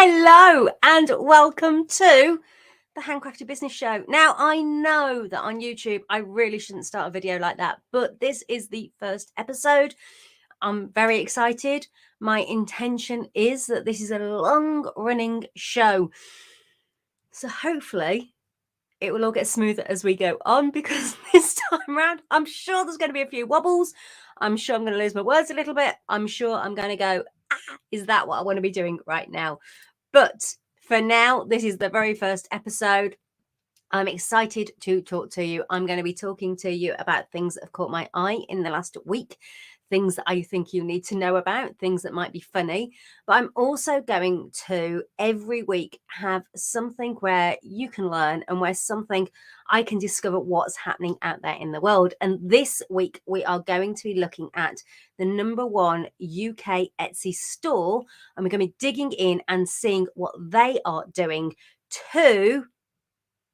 Hello and welcome to the Handcrafted Business Show. Now, I know that on YouTube, I really shouldn't start a video like that, but this is the first episode. I'm very excited. My intention is that this is a long-running show. So hopefully it will all get smoother as we go on, because this time around, I'm sure there's going to be a few wobbles. I'm sure I'm going to lose my words a little bit. I'm sure I'm going to go, is that what I want to be doing right now? But for now, this is the very first episode. I'm excited to talk to you. I'm going to be talking to you about things that have caught my eye in the last week, things that I think you need to know about, things that might be funny. But I'm also going to every week have something where you can learn and where something I can discover what's happening out there in the world. And this week we are going to be looking at the #1 UK Etsy store, and we're going to be digging in and seeing what they are doing to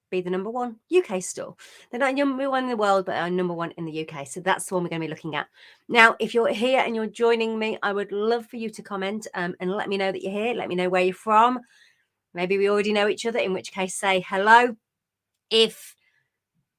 be the #1 UK store. They're not #1 in the world, but are #1 in the UK. So that's the one we're going to be looking at. Now, if you're here and you're joining me, I would love for you to comment and let me know that you're here. Let me know where you're from. Maybe we already know each other, in which case say hello. If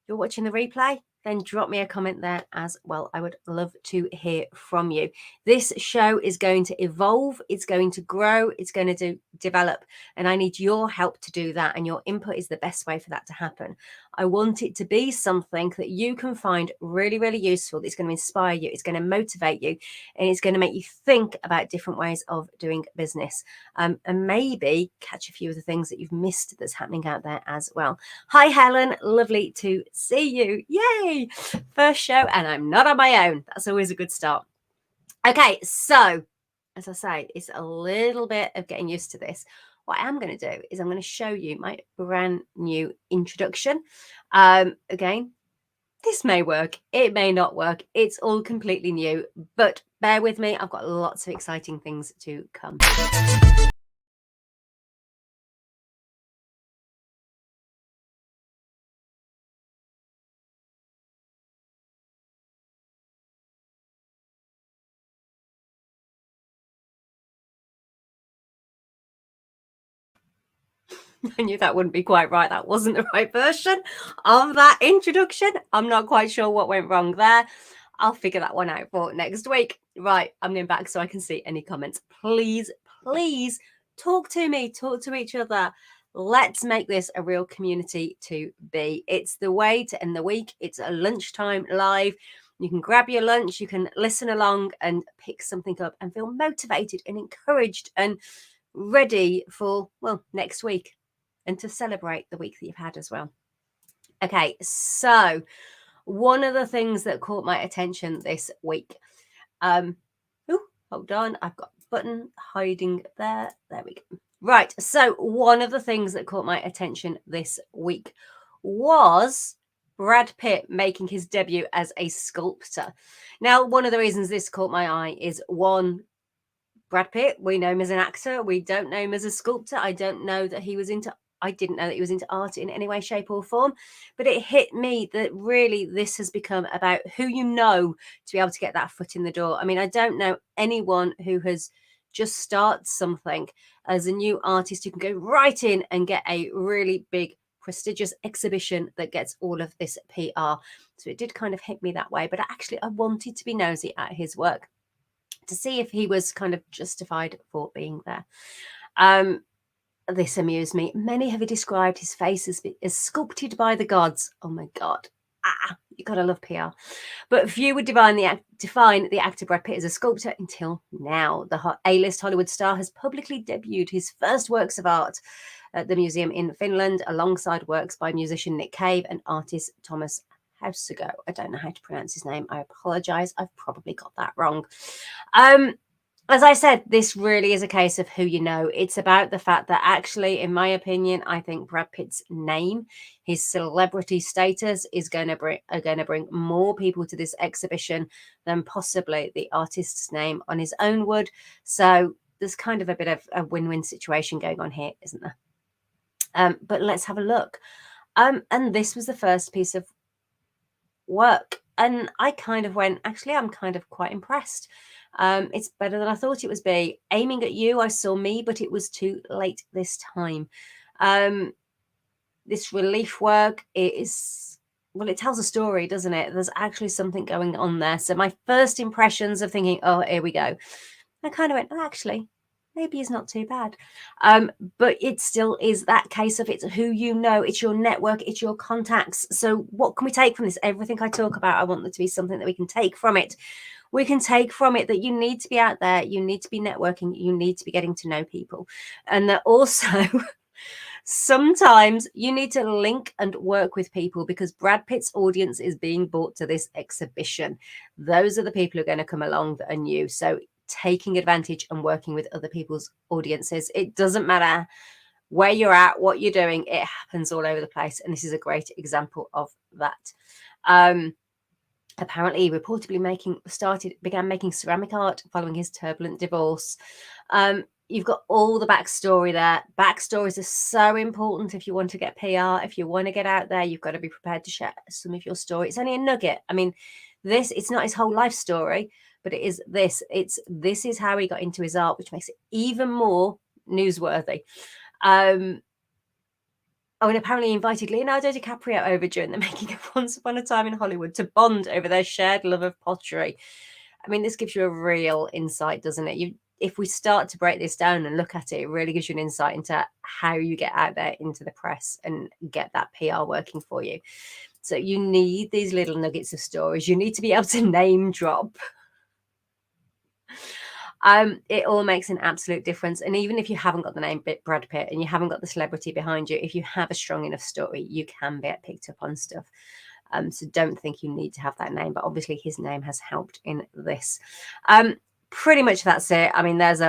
you're watching the replay, then drop me a comment there as well. I would love to hear from you. This show is going to evolve. It's going to grow. It's going to develop. And I need your help to do that. And your input is the best way for that to happen. I want it to be something that you can find really, really useful. It's going to inspire you. It's going to motivate you. And it's going to make you think about different ways of doing business. And maybe catch a few of the things that you've missed that's happening out there as well. Hi, Helen. Lovely to see you. Yay! First show, and I'm not on my own. That's always a good start. Okay, so as I say, it's a little bit of getting used to this. What I am going to do is I'm going to show you my brand new introduction. Again, this may work, it may not work. It's all completely new, but bear with me. I've got lots of exciting things to come. I knew that wouldn't be quite right. That wasn't the right version of that introduction. I'm not quite sure what went wrong there. I'll figure that one out for next week. Right, I'm going back so I can see any comments. Please, please talk to me, talk to each other. Let's make this a real community to be. It's the way to end the week. It's a lunchtime live. You can grab your lunch, you can listen along and pick something up and feel motivated and encouraged and ready for, well, next week, and to celebrate the week that you've had as well. Okay, so one of the things that caught my attention this week, hold on, I've got a button hiding there. There we go. Right, so one of the things that caught my attention this week was Brad Pitt making his debut as a sculptor. Now, one of the reasons this caught my eye is, one, Brad Pitt, we know him as an actor. We don't know him as a sculptor. I didn't know that he was into art in any way, shape or form. But it hit me that really this has become about who you know to be able to get that foot in the door. I mean, I don't know anyone who has just started something as a new artist who can go right in and get a really big, prestigious exhibition that gets all of this PR. So it did kind of hit me that way. But actually, I wanted to be nosy at his work to see if he was kind of justified for being there. This amused me. Many have described his face as sculpted by the gods. Oh my God. You gotta love PR. But few would define the actor Brad Pitt as a sculptor until now. The A-list Hollywood star has publicly debuted his first works of art at the museum in Finland, alongside works by musician Nick Cave and artist Thomas Hausago. I don't know how to pronounce his name. I apologize. I've probably got that wrong. As I said, this really is a case of who you know. It's about the fact that actually, in my opinion, I think Brad Pitt's name, his celebrity status is going to bring more people to this exhibition than possibly the artist's name on his own would. So there's kind of a bit of a win-win situation going on here, isn't there? But let's have a look. And this was the first piece of work. And I kind of went, actually, I'm kind of quite impressed. It's better than I thought it was be. Aiming at you, I saw me, but it was too late this time. This relief work is, well, it tells a story, doesn't it? There's actually something going on there. So my first impressions of thinking, oh, here we go, I kind of went, oh, actually, maybe it's not too bad. But it still is that case of it's who you know, it's your network, it's your contacts. So what can we take from this? Everything I talk about, I want there to be something that we can take from it. We can take from it that you need to be out there, you need to be networking, you need to be getting to know people. And that also sometimes you need to link and work with people, because Brad Pitt's audience is being brought to this exhibition. Those are the people who are going to come along that are new. So taking advantage and working with other people's audiences. It doesn't matter where you're at, what you're doing, it happens all over the place. And this is a great example of that. Apparently, reportedly began making ceramic art following his turbulent divorce. You've got all the backstory there. Backstories are so important if you want to get PR, if you want to get out there, you've got to be prepared to share some of your story. It's only a nugget. I mean, it's not his whole life story, but it is this. This is how he got into his art, which makes it even more newsworthy. And apparently he invited Leonardo DiCaprio over during the making of Once Upon a Time in Hollywood to bond over their shared love of pottery. I mean, this gives you a real insight, doesn't it? If we start to break this down and look at it, it really gives you an insight into how you get out there into the press and get that PR working for you. So you need these little nuggets of stories. You need to be able to name drop. It all makes an absolute difference. And even if you haven't got the name Brad Pitt and you haven't got the celebrity behind you, if you have a strong enough story, you can get picked up on stuff. So don't think you need to have that name, but obviously his name has helped in this. Pretty much that's it. I mean, there's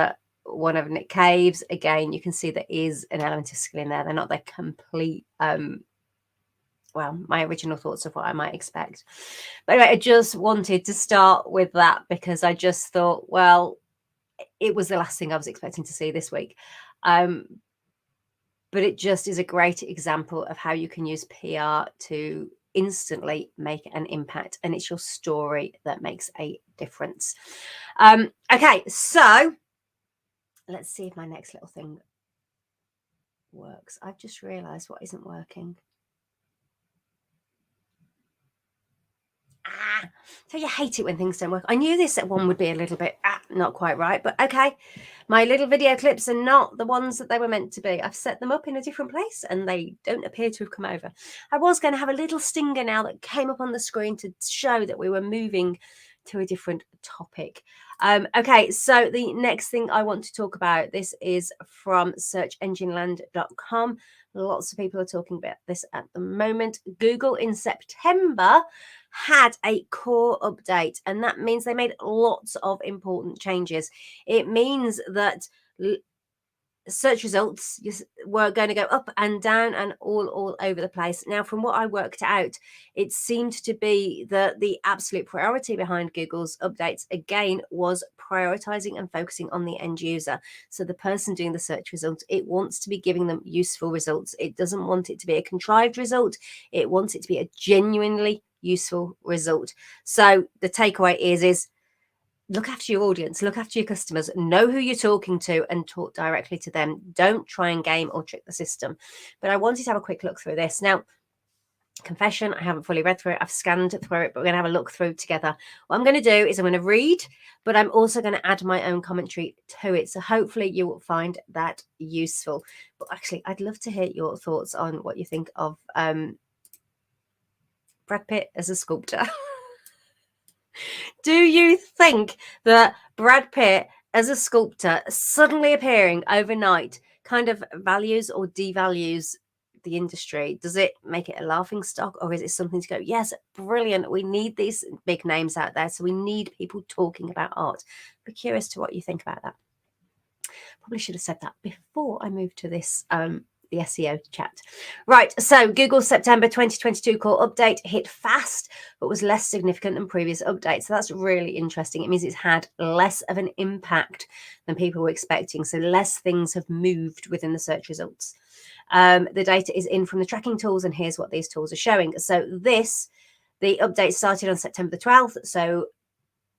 one of Nick Cave's. Again, you can see there is an element of skill in there. They're not their complete, well, my original thoughts of what I might expect. But anyway, I just wanted to start with that because I just thought, well, it was the last thing I was expecting to see this week. But it just is a great example of how you can use PR to instantly make an impact, and it's your story that makes a difference. Okay, so let's see if my next little thing works. I've just realized what isn't working. So you hate it when things don't work. I knew this one would be a little bit not quite right, but okay. My little video clips are not the ones that they were meant to be. I've set them up in a different place and they don't appear to have come over. I was going to have a little stinger now that came up on the screen to show that we were moving to a different topic. Okay, so the next thing I want to talk about, this is from searchengineland.com. Lots of people are talking about this at the moment. Google in September had a core update, and that means they made lots of important changes. It means that search results were going to go up and down and all over the place. Now, from what I worked out, it seemed to be that the absolute priority behind Google's updates, again, was prioritizing and focusing on the end user. So the person doing the search results, it wants to be giving them useful results. It doesn't want it to be a contrived result. It wants it to be a genuinely useful result. So the takeaway is look after your audience, look after your customers, know who you're talking to and talk directly to them. Don't try and game or trick the system. But I wanted to have a quick look through this. Now, confession, I haven't fully read through it. I've scanned through it, but we're going to have a look through together. What I'm going to do is I'm going to read, but I'm also going to add my own commentary to it. So hopefully you will find that useful. But actually, I'd love to hear your thoughts on what you think of Brad Pitt as a sculptor. Do you think that Brad Pitt as a sculptor suddenly appearing overnight kind of values or devalues the industry? Does it make it a laughing stock, or is it something to go, yes, brilliant, we need these big names out there, so we need people talking about art? Be curious to what you think about that. Probably should have said that before I moved to this the SEO chat. Right, so Google's September 2022 core update hit fast, but was less significant than previous updates. So that's really interesting. It means it's had less of an impact than people were expecting. So less things have moved within the search results. The data is in from the tracking tools, and here's what these tools are showing. So the update started on September the 12th, so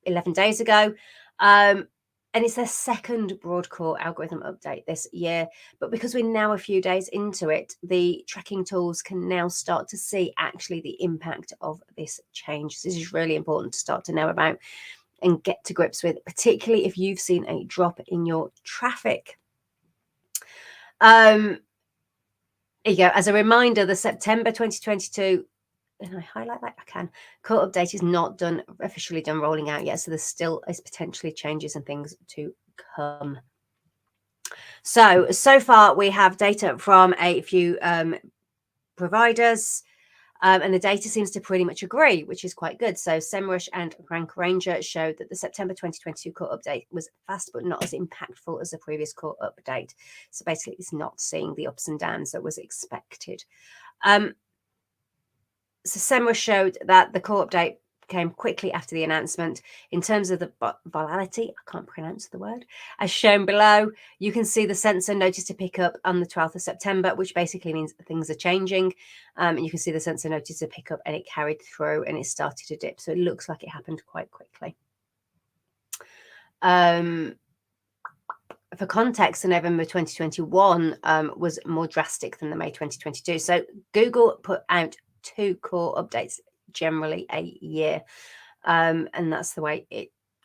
11 days ago. And it's their second broad core algorithm update this year. But because we're now a few days into it, the tracking tools can now start to see actually the impact of this change. This is really important to start to know about and get to grips with, particularly if you've seen a drop in your traffic. There you go. As a reminder, the September 2022, and I highlight that I can, core update is not officially done rolling out yet. So there still is potentially changes and things to come. So far we have data from a few providers. And the data seems to pretty much agree, which is quite good. So SEMrush and Rank Ranger showed that the September 2022 core update was fast, but not as impactful as the previous core update. So basically, it's not seeing the ups and downs that was expected. So SEMrush showed that the core update came quickly after the announcement. In terms of the virality, I can't pronounce the word, as shown below, you can see the sensor noticed to pick up on the 12th of September, which basically means things are changing. You can see the sensor noticed to pick up and it carried through and it started to dip. So it looks like it happened quite quickly. For context, the November 2021 was more drastic than the May 2022. So Google put out 2 core updates generally a year, and that's the way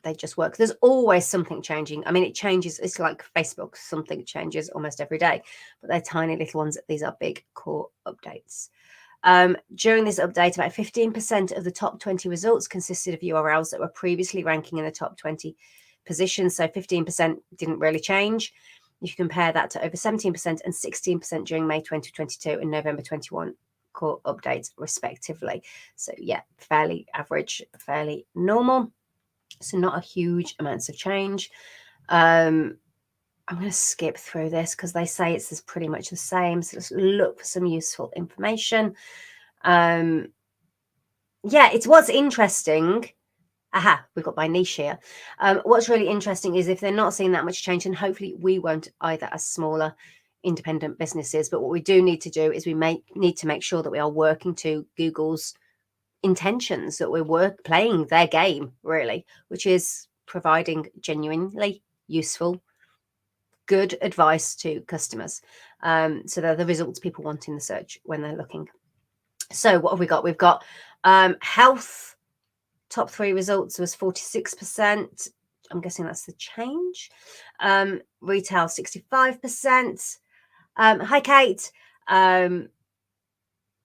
they just work. There's always something changing. I mean, it changes. It's like Facebook, something changes almost every day, but they're tiny little ones. These are big core updates. During this update, about 15% of the top 20 results consisted of URLs that were previously ranking in the top 20 positions. So 15% didn't really change. If you compare that to over 17% and 16% during May 2022 and November 21 core updates respectively. So yeah, fairly average, fairly normal. So not a huge amounts of change. I'm going to skip through this because they say it's pretty much the same. So let's look for some useful information. Yeah, it's what's interesting. Aha, we've got my niche here. What's really interesting is if they're not seeing that much change, and hopefully we won't either as smaller independent businesses. But what we do need to do is we need to make sure that we are working to Google's intentions, that we're playing their game, really, which is providing genuinely useful, good advice to customers. So they're the results people want in the search when they're looking. So what have we got? We've got health. Top 3 results was 46%. I'm guessing that's the change. Retail, 65%. Hi, Kate.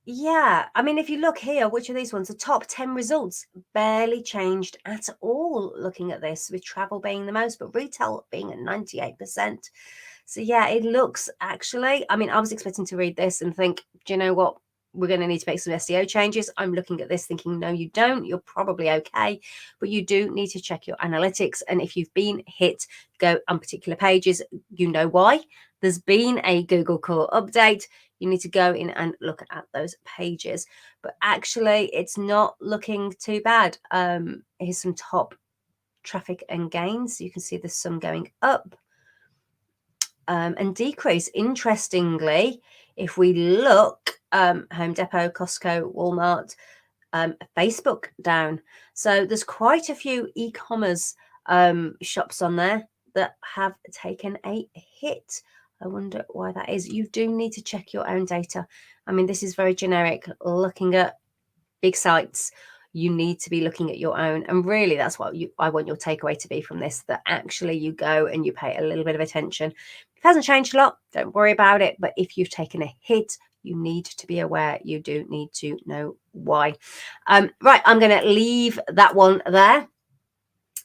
Yeah, I mean, if you look here, which are these ones? The top 10 results barely changed at all looking at this, with travel being the most, but retail being at 98%. So yeah, it looks actually, I mean, I was expecting to read this and think, do you know what? We're going to need to make some SEO changes. I'm looking at this thinking, no, you don't. You're probably okay. But you do need to check your analytics. And if you've been hit, go on particular pages, you know why. There's been a Google core update. You need to go in and look at those pages. But actually, it's not looking too bad. Here's some top traffic and gains. You can see there's some going up and decrease. Interestingly, if we look, Home Depot, Costco, Walmart, Facebook down. So there's quite a few e-commerce shops on there that have taken a hit. I wonder why that is. You do need to check your own data. I mean, this is very generic. Looking at big sites, you need to be looking at your own. And really, that's what I want your takeaway to be from this, that actually you go and you pay a little bit of attention. If it hasn't changed a lot, don't worry about it. But if you've taken a hit, you need to be aware. You do need to know why. Right, I'm going to leave that one there.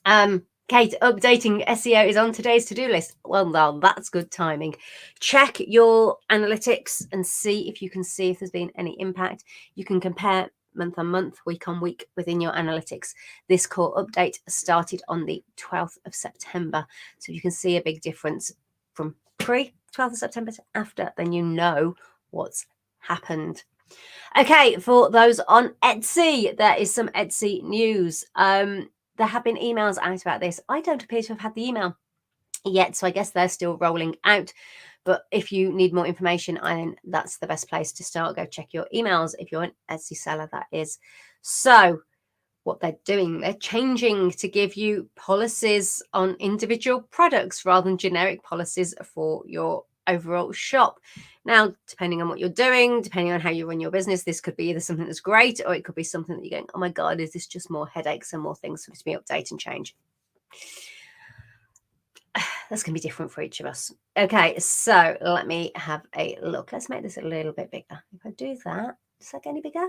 Kate, updating SEO is on today's to-do list. Well, now that's good timing. Check your analytics and see if you can see if there's been any impact. You can compare month on month, week on week within your analytics. This core update started on the 12th of September. So you can see a big difference from pre-12th of September to after, then you know what's happened. Okay, for those on Etsy, there is some Etsy news. There have been emails out about this. I don't appear to have had the email yet, so I guess they're still rolling out. But if you need more information, that's the best place to start. Go check your emails if you're an Etsy seller, that is. So what they're doing. They're changing to give you policies on individual products rather than generic policies for your overall shop. Now, depending on what you're doing, depending on how you run your business, this could be either something that's great, or it could be something that you're going, oh my God, is this just more headaches and more things for me to update and change? That's going to be different for each of us. Okay, so let me have a look. Let's make this a little bit bigger. If I do that, does that get any bigger?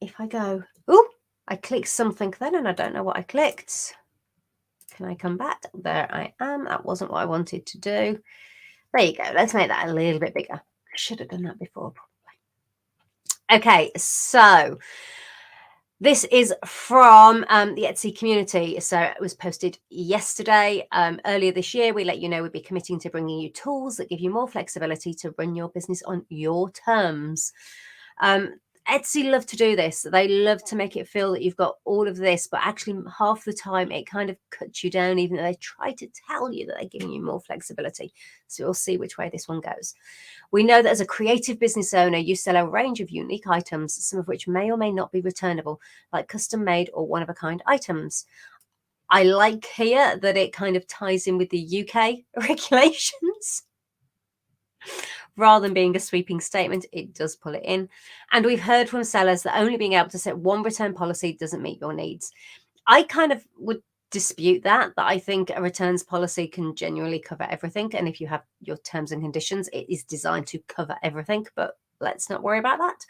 If I go, oh, I clicked something then and I don't know what I clicked. Can I come back? There I am. That wasn't what I wanted to do. There you go. Let's make that a little bit bigger. I should have done that before, probably. Okay, so this is from the Etsy community. So it was posted yesterday. Earlier this year, we let you know we'd be committing to bringing you tools that give you more flexibility to run your business on your terms. Etsy love to do this. They love to make it feel that you've got all of this, but actually half the time it kind of cuts you down, even though they try to tell you that they're giving you more flexibility. So we'll see which way this one goes. We know that as a creative business owner, you sell a range of unique items, some of which may or may not be returnable, like custom made or one-of-a-kind items. I like here that it kind of ties in with the UK regulations. Rather than being a sweeping statement, it does pull it in. And we've heard from sellers that only being able to set one return policy doesn't meet your needs. I kind of would dispute that I think a returns policy can genuinely cover everything. And if you have your terms and conditions, it is designed to cover everything, but let's not worry about that.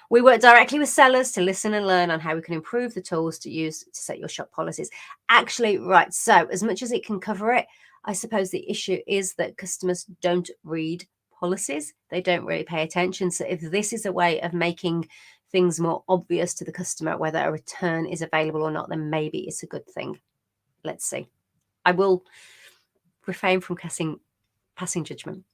We work directly with sellers to listen and learn on how we can improve the tools to use to set your shop policies. Actually, right, so as much as it can cover it, I suppose the issue is that customers don't read policies. They don't really pay attention. So if this is a way of making things more obvious to the customer, whether a return is available or not, then maybe it's a good thing. Let's see. I will refrain from passing judgment.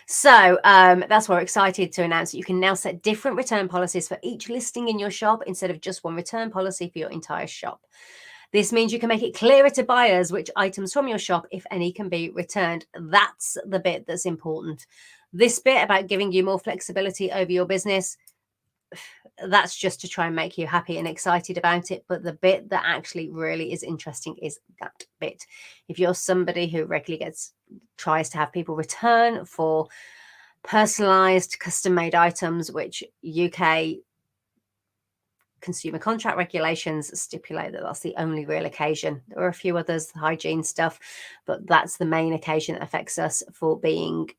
So that's why we're excited to announce that you can now set different return policies for each listing in your shop instead of just one return policy for your entire shop. This means you can make it clearer to buyers which items from your shop, if any, can be returned. That's the bit that's important. This bit about giving you more flexibility over your business, that's just to try and make you happy and excited about it. But the bit that actually really is interesting is that bit. If you're somebody who regularly tries to have people return for personalized, custom-made items, which UK consumer contract regulations stipulate that that's the only real occasion. There are a few others, hygiene stuff, but that's the main occasion that affects us for being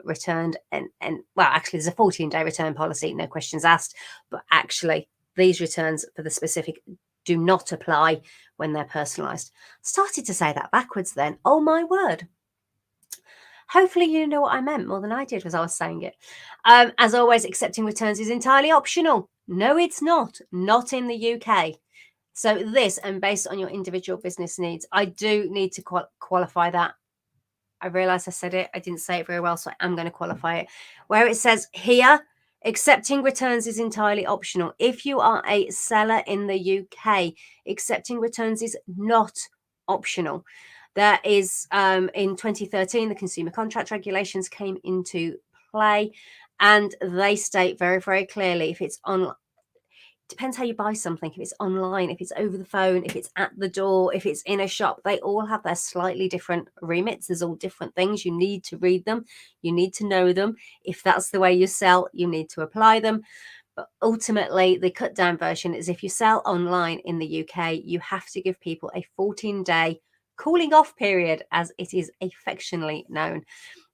returned. And well, actually, there's a 14-day return policy, no questions asked. But actually, these returns for the specific do not apply when they're personalized. Started to say that backwards then. Oh my word. Hopefully you know what I meant more than I did as I was saying it. As always, accepting returns is entirely optional. No, it's not. Not in the UK. So this, and based on your individual business needs, I do need to qualify that. I realize I said it. I didn't say it very well, so I am going to qualify it. Where it says here, accepting returns is entirely optional. If you are a seller in the UK, accepting returns is not optional. There is, in 2013, the consumer contract regulations came into play, and they state very, very clearly if it's on, depends how you buy something, if it's online, if it's over the phone, if it's at the door, if it's in a shop, they all have their slightly different remits. There's all different things. You need to read them. You need to know them. If that's the way you sell, you need to apply them. But ultimately, the cut down version is if you sell online in the UK, you have to give people a 14-day cooling off period, as it is affectionately known.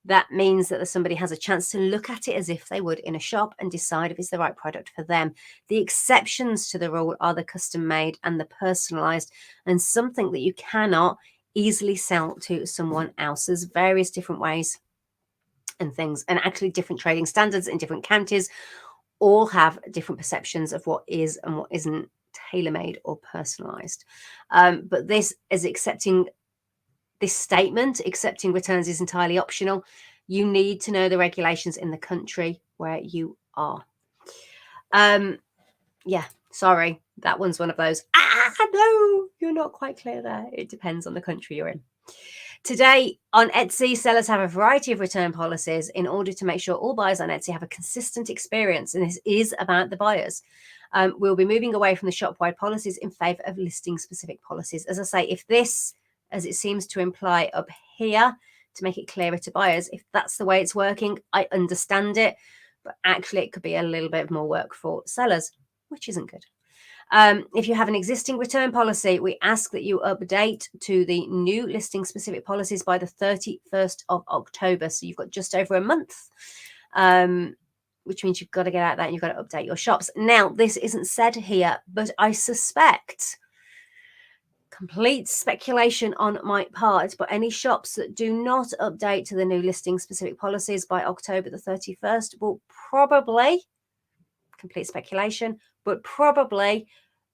That means that somebody has a chance to look at it as if they would in a shop and decide if it's the right product for them. The exceptions to the rule are the custom made and the personalized, and something that you cannot easily sell to someone else. There's various different ways and things, and actually different trading standards in different counties all have different perceptions of what is and what isn't tailor-made or personalized. But this is accepting this statement, accepting returns is entirely optional. You need to know the regulations in the country where you are. Yeah, sorry, that one's one of those. No, you're not quite clear there. It depends on the country you're in. Today on Etsy, sellers have a variety of return policies in order to make sure all buyers on Etsy have a consistent experience, and this is about the buyers. We'll be moving away from the shop-wide policies in favor of listing-specific policies. As I say, if this, as it seems to imply up here, to make it clearer to buyers, if that's the way it's working, I understand it, but actually it could be a little bit more work for sellers, which isn't good. If you have an existing return policy, we ask that you update to the new listing specific policies by the 31st of October. So you've got just over a month, which means you've got to get out there and you've got to update your shops. Now, this isn't said here, but I suspect, complete speculation on my part, but any shops that do not update to the new listing specific policies by October the 31st will probably, complete speculation, but probably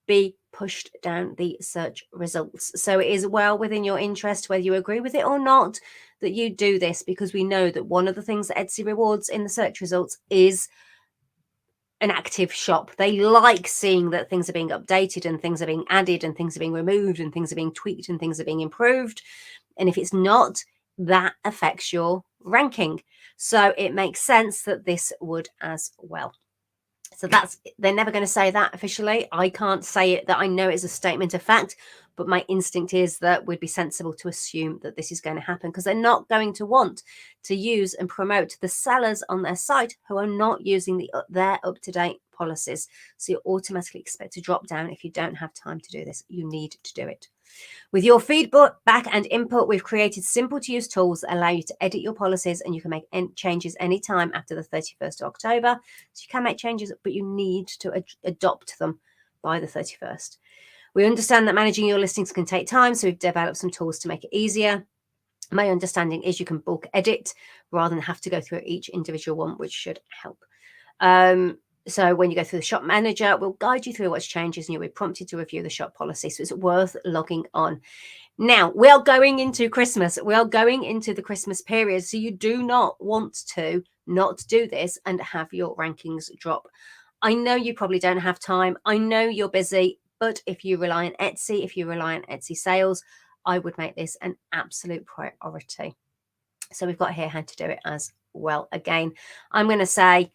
be pushed down the search results. So it is well within your interest, whether you agree with it or not, that you do this, because we know that one of the things that Etsy rewards in the search results is an active shop. They like seeing that things are being updated and things are being added and things are being removed and things are being tweaked and things are being improved. And if it's not, that affects your ranking. So it makes sense that this would as well. So they're never going to say that officially. I can't say it that I know it's a statement of fact, but my instinct is that we'd be sensible to assume that this is going to happen, because they're not going to want to use and promote the sellers on their site who are not using their up-to-date policies. So you automatically expect to drop down if you don't have time to do this. You need to do it. With your feedback and input, we've created simple to use tools that allow you to edit your policies, and you can make changes anytime after the 31st of October. So you can make changes, but you need to adopt them by the 31st. We understand that managing your listings can take time, so we've developed some tools to make it easier. My understanding is you can bulk edit rather than have to go through each individual one, which should help. So when you go through the shop manager, we'll guide you through what's changes and you'll be prompted to review the shop policy. So it's worth logging on. Now, we are going into Christmas. We are going into the Christmas period. So you do not want to not do this and have your rankings drop. I know you probably don't have time. I know you're busy, but if you rely on Etsy, if you rely on Etsy sales, I would make this an absolute priority. So we've got here how to do it as well. Again, I'm going to say,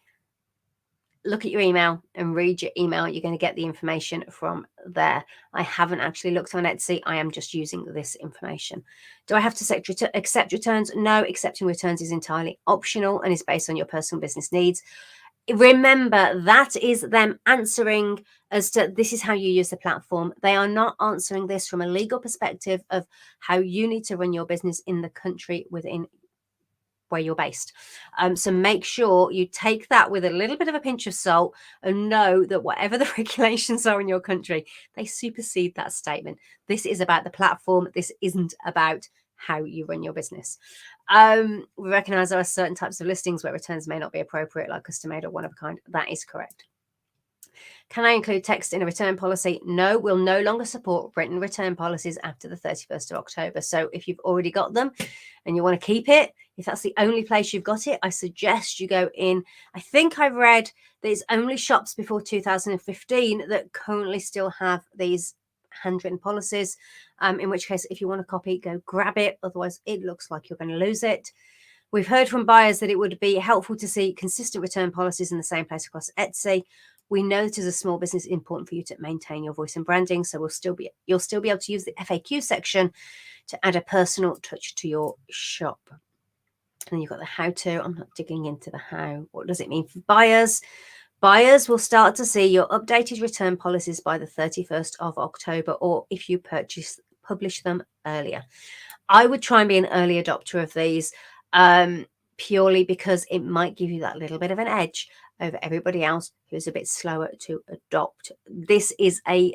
look at your email and read your email. You're going to get the information from there. I haven't actually looked on Etsy. I am just using this information. Do I have to accept returns? No, accepting returns is entirely optional and is based on your personal business needs. Remember, that is them answering as to this is how you use the platform. They are not answering this from a legal perspective of how you need to run your business in the country within where you're based. So make sure you take that with a little bit of a pinch of salt and know that whatever the regulations are in your country, they supersede that statement. This is about the platform. This isn't about how you run your business. We recognize there are certain types of listings where returns may not be appropriate, like custom made or one of a kind. That is correct. Can I include text in a return policy? No, we'll no longer support written return policies after the 31st of October. So if you've already got them and you want to keep it, if that's the only place you've got it, I suggest you go in. I think I've read there's only shops before 2015 that currently still have these handwritten policies, in which case, if you want a copy, go grab it. Otherwise, it looks like you're going to lose it. We've heard from buyers that it would be helpful to see consistent return policies in the same place across Etsy. We know that as a small business, it's important for you to maintain your voice and branding. So you'll still be able to use the FAQ section to add a personal touch to your shop. And then you've got the how to. I'm not digging into the how. What does it mean for buyers? Buyers will start to see your updated return policies by the 31st of October, or if you publish them earlier. I would try and be an early adopter of these, purely because it might give you that little bit of an edge over everybody else who's a bit slower to adopt. This is a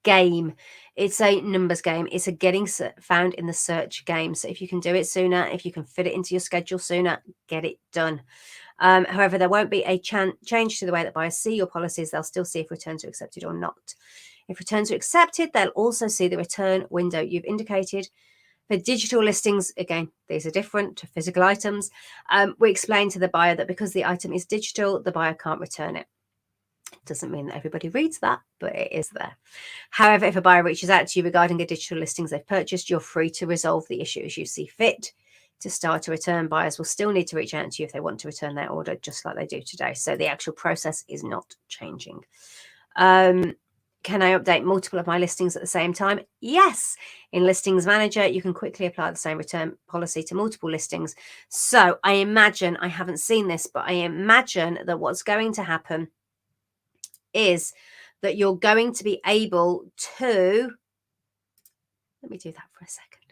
game. It's a numbers game. It's a getting found in the search game. So if you can do it sooner, if you can fit it into your schedule sooner, get it done. However, there won't be a change to the way that buyers see your policies. They'll still see if returns are accepted or not. If returns are accepted, they'll also see the return window you've indicated. For digital listings, again, these are different to physical items. We explain to the buyer that because the item is digital, the buyer can't return it. Doesn't mean that everybody reads that, but it is there. However, if a buyer reaches out to you regarding a digital listings they've purchased, you're free to resolve the issue as you see fit. To start a return, buyers will still need to reach out to you if they want to return their order, just like they do today. So the actual process is not changing. Can I update multiple of my listings at the same time? Yes. In Listings Manager, you can quickly apply the same return policy to multiple listings. So I imagine, I haven't seen this, but I imagine that what's going to happen is that you're going to be able to, let me do that for a second.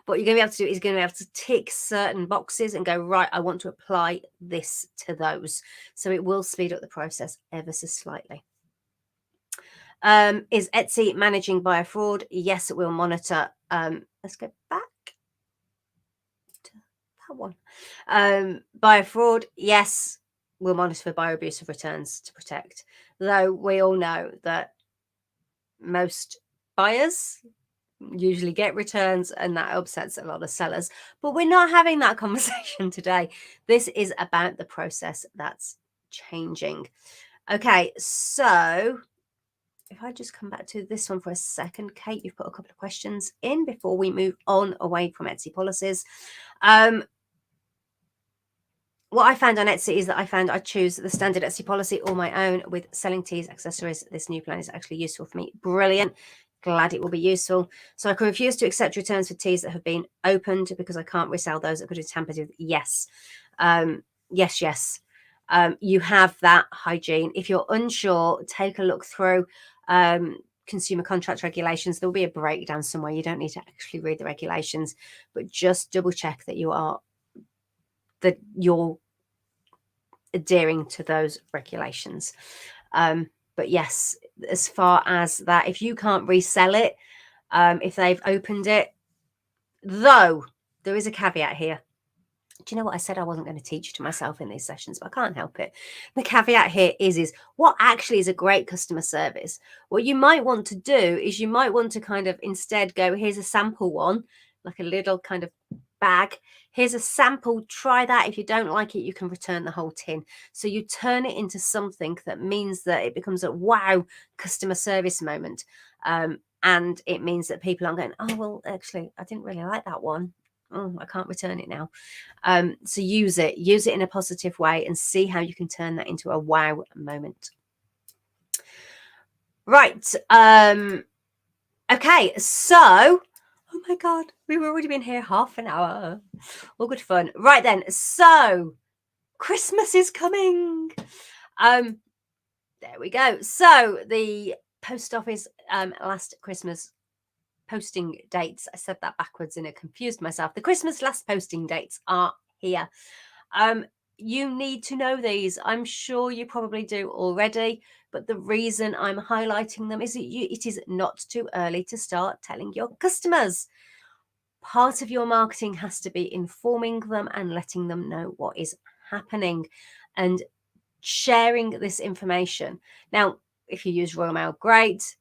What you're going to be able to do is going to be able to tick certain boxes and go, right, I want to apply this to those. So it will speed up the process ever so slightly. Is Etsy managing buyer fraud? Yes, it will monitor. Let's go back to that one. Buyer fraud, yes, we'll monitor for buyer abusive returns to protect. Though we all know that most buyers usually get returns and that upsets a lot of sellers. But we're not having that conversation today. This is about the process that's changing. Okay, so if I just come back to this one for a second, Kate, you've put a couple of questions in before we move on away from Etsy policies. What I found on Etsy is that I choose the standard Etsy policy or my own with selling teas, accessories. This new plan is actually useful for me. Brilliant. Glad it will be useful. So I can refuse to accept returns for teas that have been opened because I can't resell those that could be tampered with. Yes. Yes. You have that hygiene. If you're unsure, take a look through consumer contract regulations. There'll be a breakdown somewhere. You don't need to actually read the regulations, but just double check that you're adhering to those regulations. But yes, as far as that, if you can't resell it, if they've opened it, though there is a caveat here. Do you know what I said? I wasn't going to teach to myself in these sessions, but I can't help it. The caveat here is what actually is a great customer service. What you might want to do is you might want to kind of instead go, here's a sample one, like a little kind of bag. Here's a sample. Try that. If you don't like it, you can return the whole tin. So you turn it into something that means that it becomes a wow customer service moment. And it means that people aren't going, oh, well, actually, I didn't really like that one. Oh, I can't return it now. So use it in a positive way and see how you can turn that into a wow moment. Right. Okay. So, oh my God, we've already been here half an hour. All good fun. Right then. So Christmas is coming. There we go. So the post office last Christmas posting dates. I said that backwards and it confused myself. The Christmas last posting dates are here. You need to know these. I'm sure you probably do already, but the reason I'm highlighting them is that it is not too early to start telling your customers. Part of your marketing has to be informing them and letting them know what is happening and sharing this information. Now, if you use Royal Mail, great.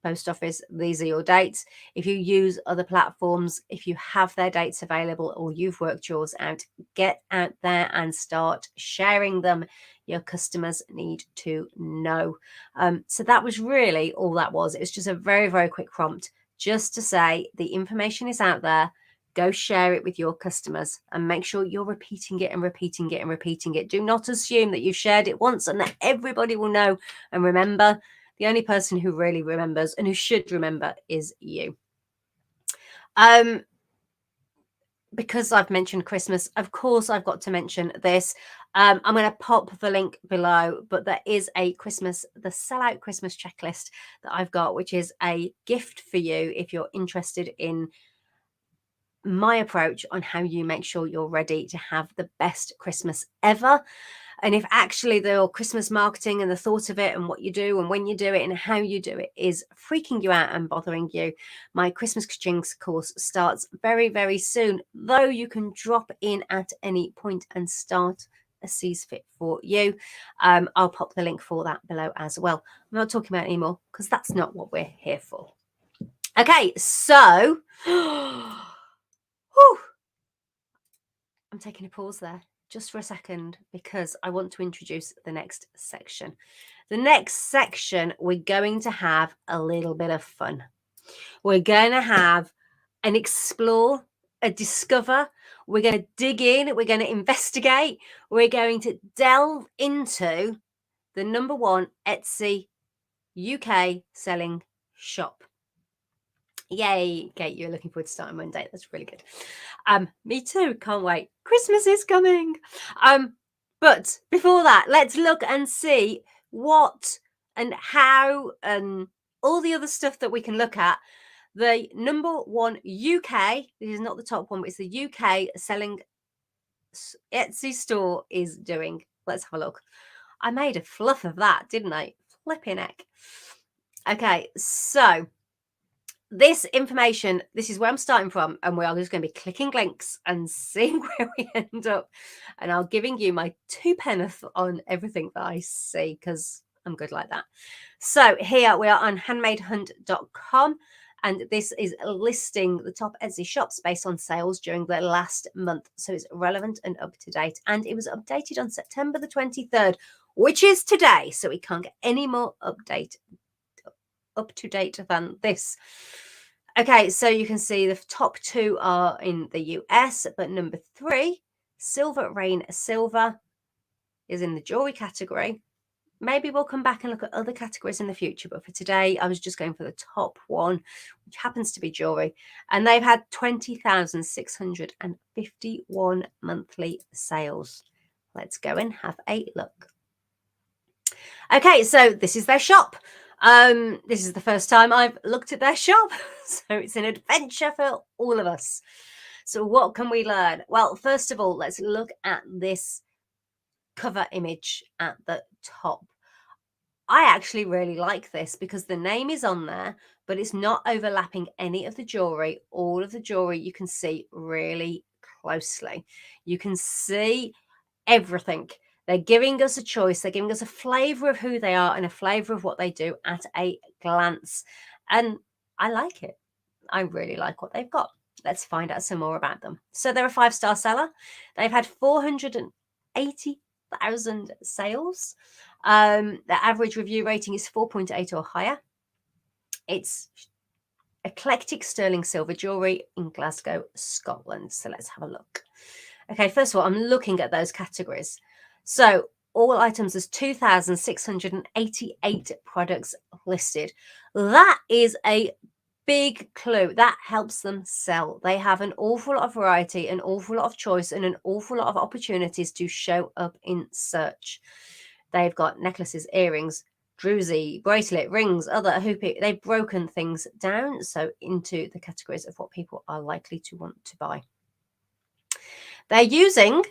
Post office, these are your dates. If you use other platforms, if you have their dates available or you've worked yours out, get out there and start sharing them. Your customers need to know. So that was really all that was. It was just a very, very quick prompt just to say the information is out there. Go share it with your customers and make sure you're repeating it and repeating it and repeating it. Do not assume that you've shared it once and that everybody will know and remember. The only person who really remembers and who should remember is you. Because I've mentioned Christmas, of course, I've got to mention this. I'm going to pop the link below, but there is the sellout Christmas checklist that I've got, which is a gift for you if you're interested in my approach on how you make sure you're ready to have the best Christmas ever. And if actually the Christmas marketing and the thought of it and what you do and when you do it and how you do it is freaking you out and bothering you, my Christmas Jinx course starts very, very soon, though you can drop in at any point and start as sees fit for you. I'll pop the link for that below as well. I'm not talking about it anymore because that's not what we're here for. Okay, so I'm taking a pause there just for a second, because I want to introduce the next section. The next section, we're going to have a little bit of fun. We're going to have an explore, a discover. We're going to dig in. We're going to investigate. We're going to delve into the #1 Etsy UK selling shop. Yay, Kate, you're looking forward to starting Monday. That's really good. Me too. Can't wait. Christmas is coming. But before that, let's look and see what and how and all the other stuff that we can look at. The #1 UK, this is not the top one, but it's the UK selling Etsy store is doing. Let's have a look. I made a fluff of that, didn't I? Flipping heck. Okay, so this information, this is where I'm starting from, and we are just going to be clicking links and seeing where we end up. And I'll giving you my 2p on everything that I see, because I'm good like that. So here we are on handmadehunt.com, and this is listing the top Etsy shops based on sales during the last month. So it's relevant and up to date, and it was updated on September the 23rd, which is today. So we can't get any more up to date than this. Okay, so you can see the top 2 are in the US, but #3, Silver Rain Silver, is in the jewelry category. Maybe we'll come back and look at other categories in the future, but for today, I was just going for the top one, which happens to be jewelry. And they've had 20,651 monthly sales. Let's go and have a look. Okay, so this is their shop. This is the first time I've looked at their shop, so it's an adventure for all of us. So what can we learn? Well, first of all, let's look at this cover image at the top. I actually really like this because the name is on there, but it's not overlapping any of the jewelry. All of the jewelry you can see really closely. You can see everything. They're giving us a choice. They're giving us a flavour of who they are and a flavour of what they do at a glance. And I like it. I really like what they've got. Let's find out some more about them. So they're a 5-star seller. They've had 480,000 sales. Their average review rating is 4.8 or higher. It's eclectic sterling silver jewelry in Glasgow, Scotland. So let's have a look. Okay, first of all, I'm looking at those categories. So all items, there's 2,688 products listed. That is a big clue. That helps them sell. They have an awful lot of variety, an awful lot of choice, and an awful lot of opportunities to show up in search. They've got necklaces, earrings, druzy, bracelet, rings, other hoopy. They've broken things down so into the categories of what people are likely to want to buy. They're using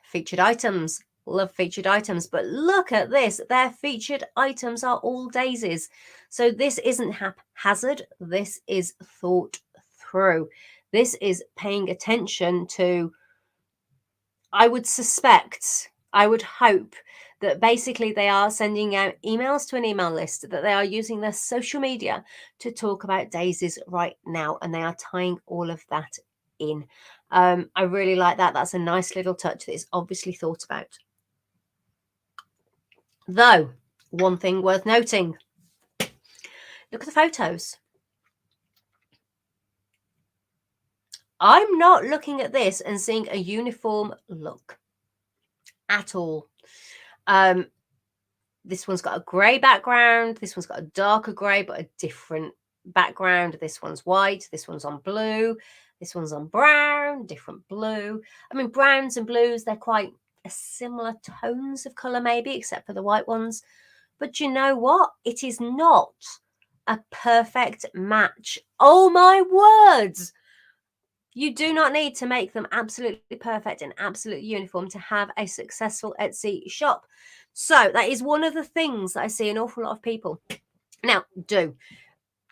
featured items. Love featured items, but look at this. Their featured items are all daisies. So this isn't haphazard. This is thought through. This is paying attention to, I would suspect, I would hope that basically they are sending out emails to an email list, that they are using their social media to talk about daisies right now, and they are tying all of that in. I really like that. That's a nice little touch that is obviously thought about. Though, one thing worth noting, look at the photos. I'm not looking at this and seeing a uniform look at all. This one's got a grey background. This one's got a darker grey, but a different background. This one's white. This one's on blue. This one's on brown, different blue. I mean, browns and blues, they're quite similar tones of colour maybe, except for the white ones. But you know what? It is not a perfect match. Oh my words! You do not need to make them absolutely perfect and absolutely uniform to have a successful Etsy shop. So that is one of the things that I see an awful lot of people. Now,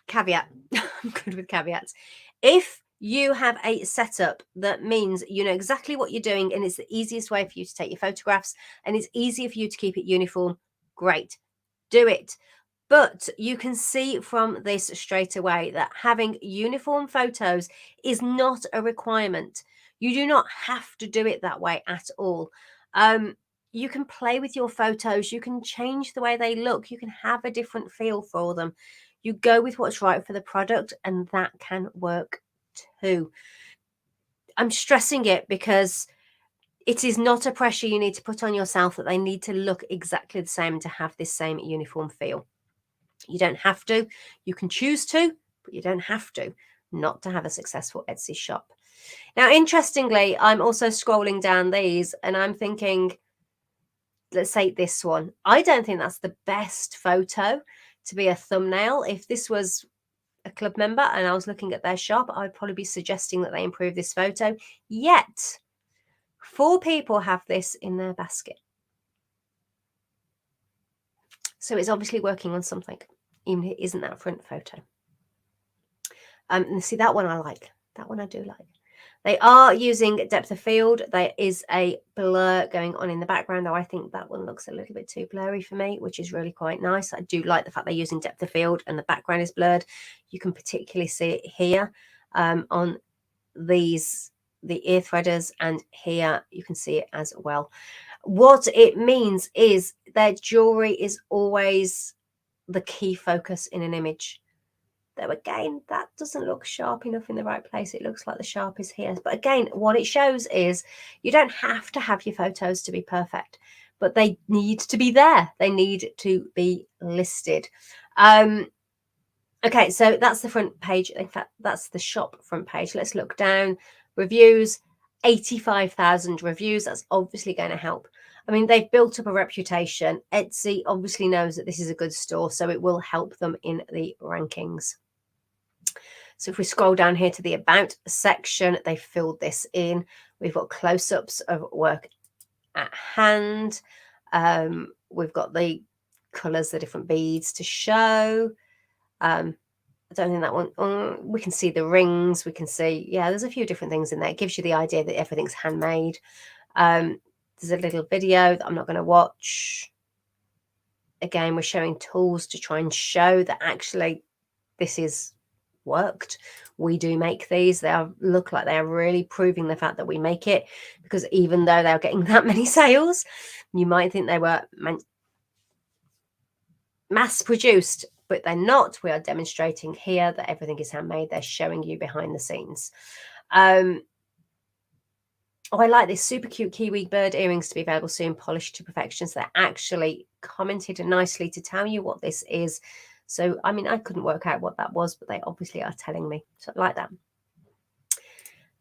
caveat, I'm good with caveats. If you have a setup that means you know exactly what you're doing and it's the easiest way for you to take your photographs and it's easier for you to keep it uniform, great, do it. But you can see from this straight away that having uniform photos is not a requirement. You do not have to do it that way at all. You can play with your photos. You can change the way they look. You can have a different feel for them. You go with what's right for the product, and that can work too. I'm stressing it because it is not a pressure you need to put on yourself that they need to look exactly the same to have this same uniform feel. You don't have to. You can choose to, but you don't have to not to have a successful Etsy shop. Now, interestingly, I'm also scrolling down these and I'm thinking, let's say this one. I don't think that's the best photo to be a thumbnail. If this was a club member and I was looking at their shop, I'd probably be suggesting that they improve this photo. Yet, 4 people have this in their basket. So it's obviously working on something, even if it isn't that front photo. And see, that one I like. That one I do like. They are using depth of field. There is a blur going on in the background, though I think that one looks a little bit too blurry for me, which is really quite nice. I do like the fact they're using depth of field and the background is blurred. You can particularly see it here on these, the ear threaders, and here you can see it as well. What it means is their jewelry is always the key focus in an image. Though again, that doesn't look sharp enough in the right place. It looks like the sharp is here. But again, what it shows is you don't have to have your photos to be perfect, but they need to be there. They need to be listed. Okay, so that's the front page. In fact, that's the shop front page. Let's look down. Reviews, 85,000 reviews. That's obviously going to help. I mean, they've built up a reputation. Etsy obviously knows that this is a good store, so it will help them in the rankings. So if we scroll down here to the About section, they filled this in. We've got close-ups of work at hand. We've got the colours, the different beads to show. I don't think that one, we can see the rings. We can see, yeah, there's a few different things in there. It gives you the idea that everything's handmade. There's a little video that I'm not going to watch. Again, we're showing tools to try and show that actually this is worked. We do make these. They look like they're really proving the fact that we make it, because even though they're getting that many sales, you might think they were mass produced, but they're not. We are demonstrating here that everything is handmade. They're showing you behind the scenes. Oh, I like this super cute kiwi bird earrings to be available soon, polished to perfection. So they're actually commented nicely to tell you what this is. So, I mean, I couldn't work out what that was, but they obviously are telling me. So I like that.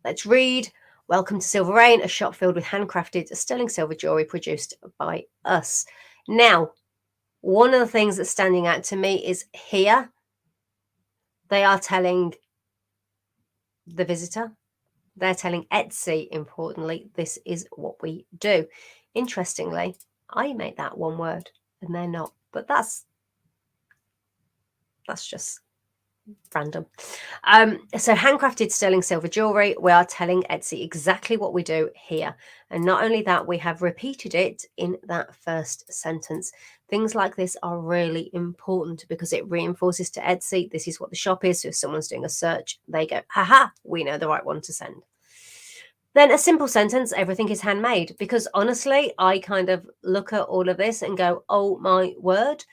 Let's read. Welcome to Silver Rain, a shop filled with handcrafted sterling silver jewelry produced by us. Now, one of the things that's standing out to me is here, they are telling the visitor, they're telling Etsy, importantly, this is what we do. Interestingly, I make that one word and they're not, but that's just random. So handcrafted sterling silver jewelry, we are telling Etsy exactly what we do here. And not only that, we have repeated it in that first sentence. Things like this are really important because it reinforces to Etsy, this is what the shop is. So if someone's doing a search, they go, haha, we know the right one to send. Then a simple sentence, everything is handmade. Because honestly, I kind of look at all of this and go, oh my word.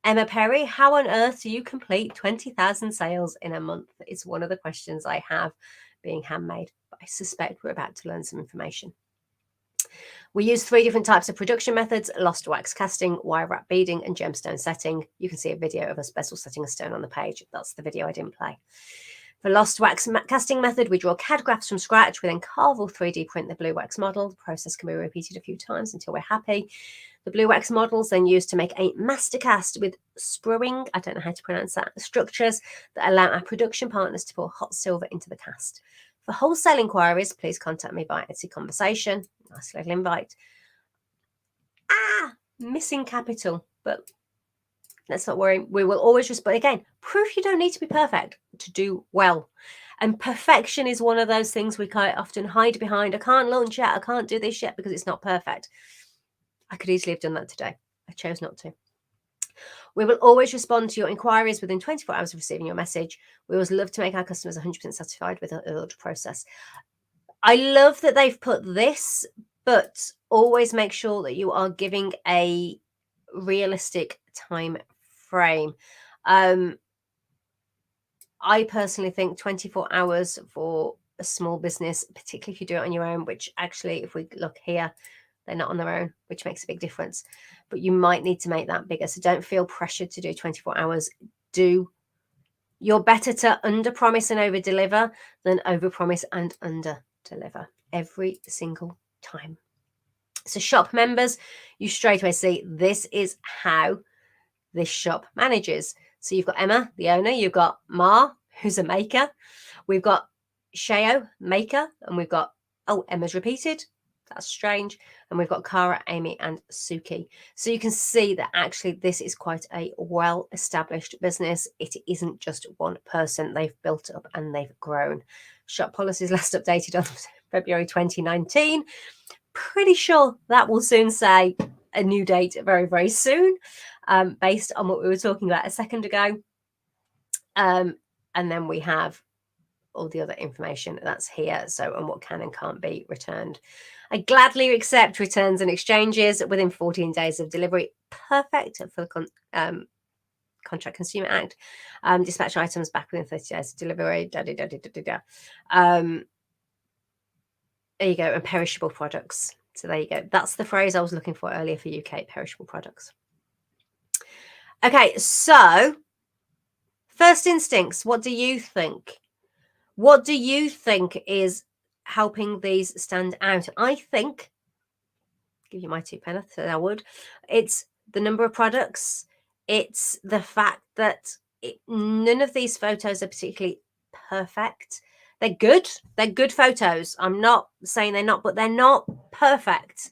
Emma Perry, how on earth do you complete 20,000 sales in a month? It's one of the questions I have being handmade. But I suspect we're about to learn some information. We use 3 different types of production methods: lost wax casting, wire wrap beading, and gemstone setting. You can see a video of us bezel setting a stone on the page. That's the video I didn't play. For lost wax casting method, we draw CAD graphs from scratch. We then carve or 3D print the blue wax model. The process can be repeated a few times until we're happy. The blue wax models then used to make a master cast with spruing, I don't know how to pronounce that, structures that allow our production partners to pour hot silver into the cast. For wholesale inquiries, please contact me via Etsy Conversation. Nice little invite. Missing capital, but let's not worry. We will always respond. Again, proof you don't need to be perfect to do well. And perfection is one of those things we quite often hide behind. I can't launch yet. I can't do this yet because it's not perfect. I could easily have done that today. I chose not to. We will always respond to your inquiries within 24 hours of receiving your message. We always love to make our customers 100% satisfied with the order process. I love that they've put this, but always make sure that you are giving a realistic time frame. I personally think 24 hours for a small business, particularly if you do it on your own, which actually, if we look here, they're not on their own, which makes a big difference. But you might need to make that bigger. So don't feel pressured to do 24 hours. You're better to under promise and over deliver than over promise and under deliver every single time. So shop members, you straight away see this is how this shop manages. So you've got Emma, the owner, you've got Ma, who's a maker, we've got Sheo, maker, and we've got, oh, Emma's repeated. That's strange. And we've got Cara, Amy, and Suki. So you can see that actually this is quite a well-established business. It isn't just one person. They've built up and they've grown. Shop policies last updated on February 2019. Pretty sure that will soon say a new date very, very soon, based on what we were talking about a second ago. And then we have all the other information that's here. So, and what can and can't be returned. I gladly accept returns and exchanges within 14 days of delivery. Perfect for the Contract Consumer Act. Dispatch items back within 30 days of delivery. There you go. And perishable products. So there you go. That's the phrase I was looking for earlier for UK, perishable products. Okay, so first instincts, what do you think? What do you think is helping these stand out? I think, give you my 2 pence, I would. It's the number of products. It's the fact that none of these photos are particularly perfect. They're good. They're good photos. I'm not saying they're not, but they're not perfect.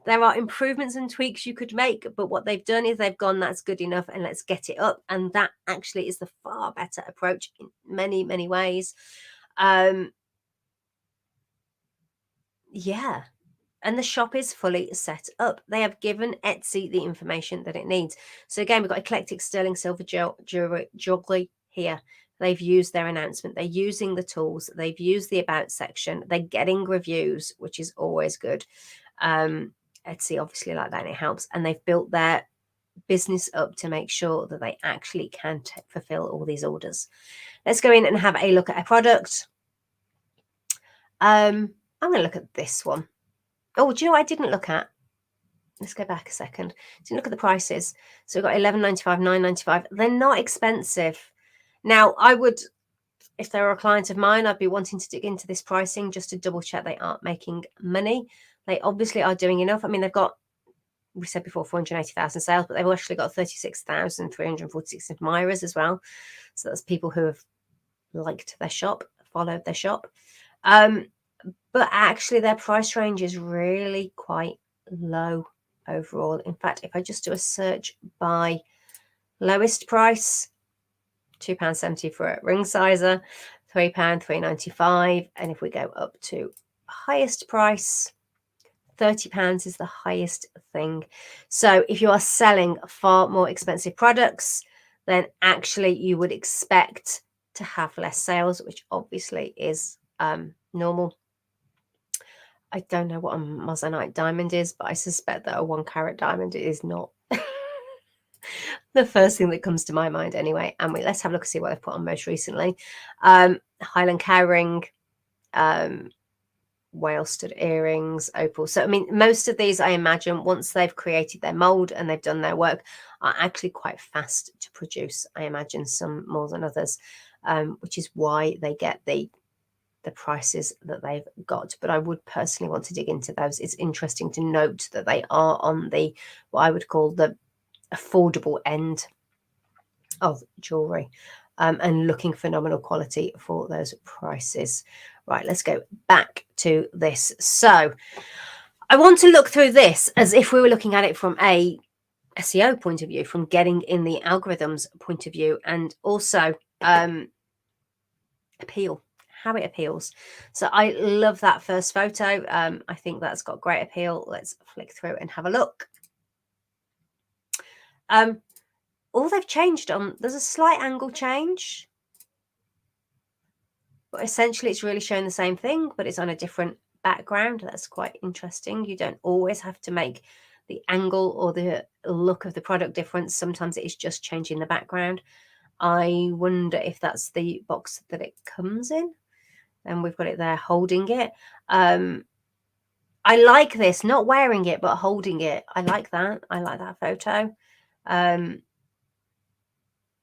There are improvements and tweaks you could make, but what they've done is they've gone, that's good enough, and let's get it up. And that actually is the far better approach in many, many ways. Yeah. And the shop is fully set up. They have given Etsy the information that it needs. So again, we've got eclectic sterling silver jewelry here. They've used their announcement. They're using the tools. They've used the about section. They're getting reviews, which is always good. Etsy obviously like that, and it helps. And they've built their business up to make sure that they actually can fulfill all these orders. Let's go in and have a look at a product. I'm going to look at this one. Oh, do you know what I didn't look at? Let's go back a second. Didn't look at the prices. So we've got $11.95, $9.95. They're not expensive. Now, I would, if they were a client of mine, I'd be wanting to dig into this pricing just to double check they aren't making money. They obviously are doing enough. I mean, they've got, we said before, 480,000 sales, but they've actually got 36,346 admirers as well. So that's people who have liked their shop, followed their shop. But actually their price range is really quite low overall. In fact, if I just do a search by lowest price, £2.70 for a ring sizer, £3, £3.95. And if we go up to highest price, £30 is the highest thing. So if you are selling far more expensive products, then actually you would expect to have less sales, which obviously is normal. I don't know what a Moissanite diamond is, but I suspect that a 1 carat diamond is not the first thing that comes to my mind anyway. And let's have a look and see what they've put on most recently. Highland cow ring, whale stud earrings, opal. So, I mean, most of these, I imagine, once they've created their mold and they've done their work, are actually quite fast to produce. I imagine some more than others, which is why they get the prices that they've got. But I would personally want to dig into those. It's interesting to note that they are on the, what I would call the affordable end of jewelry, and looking phenomenal quality for those prices. Right, let's go back to this. So I want to look through this as if we were looking at it from a SEO point of view, from getting in the algorithms point of view, and also appeal, how it appeals. So I love that first photo. I think that's got great appeal. Let's flick through and have a look. All they've changed on, there's a slight angle change, but essentially it's really showing the same thing, but it's on a different background. That's quite interesting. You don't always have to make the angle or the look of the product difference. Sometimes it is just changing the background. I wonder if that's the box that it comes in. And we've got it there holding it. I like this, not wearing it, but holding it. I like that. I like that photo. I'm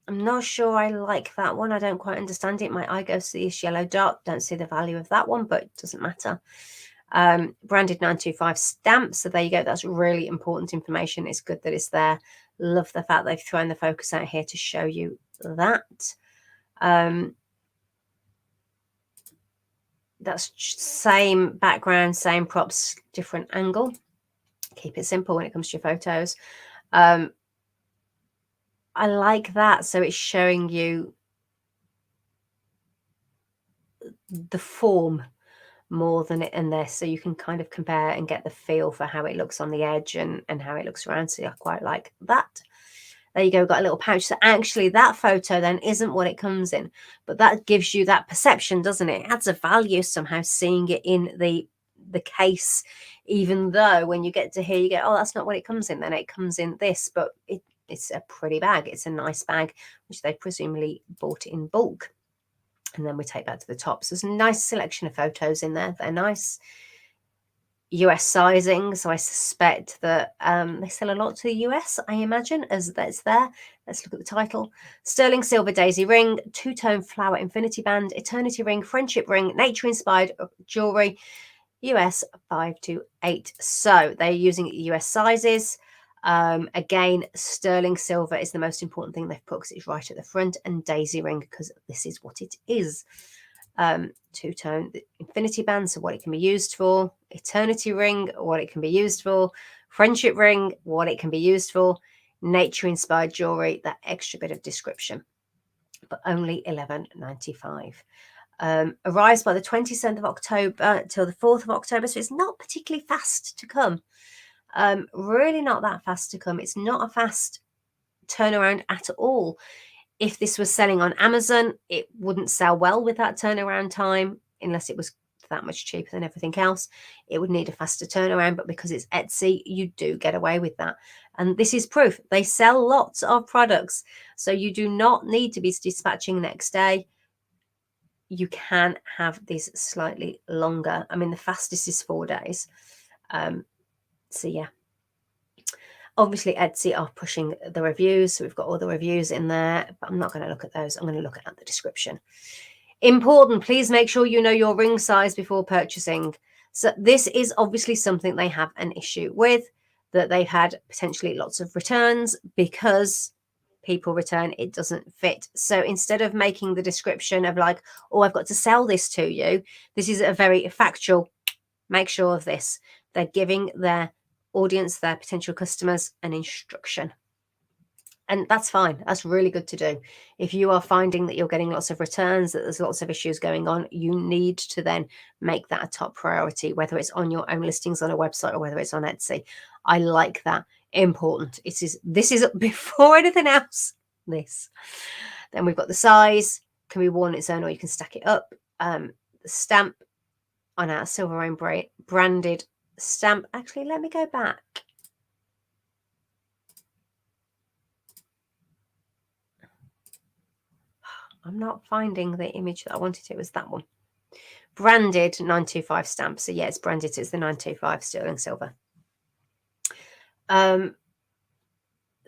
not sure I like that one. I don't quite understand it. My eye goes to this yellow dot. Don't see the value of that one, but it doesn't matter. Branded 925 stamp. So there you go. That's really important information. It's good that it's there. Love the fact they've thrown the focus out here to show you that. That's same background, same props, different angle. Keep it simple when it comes to your photos. I like that. So it's showing you the form more than it in this. So you can kind of compare and get the feel for how it looks on the edge and how it looks around. So I quite like that. There you go, got a little pouch. So actually that photo then isn't what it comes in, but that gives you that perception, doesn't it? It adds a value somehow seeing it in the case, even though when you get to here, you go, oh, that's not what it comes in. Then it comes in this, but it's a pretty bag. It's a nice bag, which they presumably bought in bulk. And then we take that to the top. So there's a nice selection of photos in there. They're nice. US sizing, so I suspect that they sell a lot to the US, I imagine, as that's there. Let's look at the title. Sterling silver daisy ring, two-tone flower infinity band, eternity ring, friendship ring, nature-inspired jewelry, US 5 to 8. So they're using US sizes. Again, sterling silver is the most important thing they've put because it's right at the front, and daisy ring because this is what it is. Two-tone infinity band, so what it can be used for, eternity ring, what it can be used for, friendship ring, what it can be used for, nature inspired jewelry, that extra bit of description, but only $11.95. Arrives by the 27th of October till the 4th of October, so it's not particularly fast to come. Really not that fast to come. It's not a fast turnaround at all. If this was selling on Amazon, it wouldn't sell well with that turnaround time unless it was that much cheaper than everything else. It would need a faster turnaround, but because it's Etsy, you do get away with that. And this is proof. They sell lots of products, so you do not need to be dispatching next day. You can have these slightly longer. I mean, the fastest is 4 days. So yeah. Obviously, Etsy are pushing the reviews, so we've got all the reviews in there, but I'm not going to look at those. I'm going to look at the description. Important, please make sure you know your ring size before purchasing. So this is obviously something they have an issue with, that they've had potentially lots of returns because people return, it doesn't fit. So instead of making the description of like, oh, I've got to sell this to you, this is a very factual, make sure of this. They're giving their audience, their potential customers, an instruction. And that's fine. That's really good to do. If you are finding that you're getting lots of returns, that there's lots of issues going on, you need to then make that a top priority, whether it's on your own listings on a website or whether it's on Etsy. I like that. Important. This is before anything else. This. Then we've got the size, can be worn on its own or you can stack it up. The stamp on our silver rain branded stamp. Actually, let me go back. I'm not finding the image that I wanted. It was that one. Branded 925 stamp. So yeah, it's branded. It's the 925 sterling silver.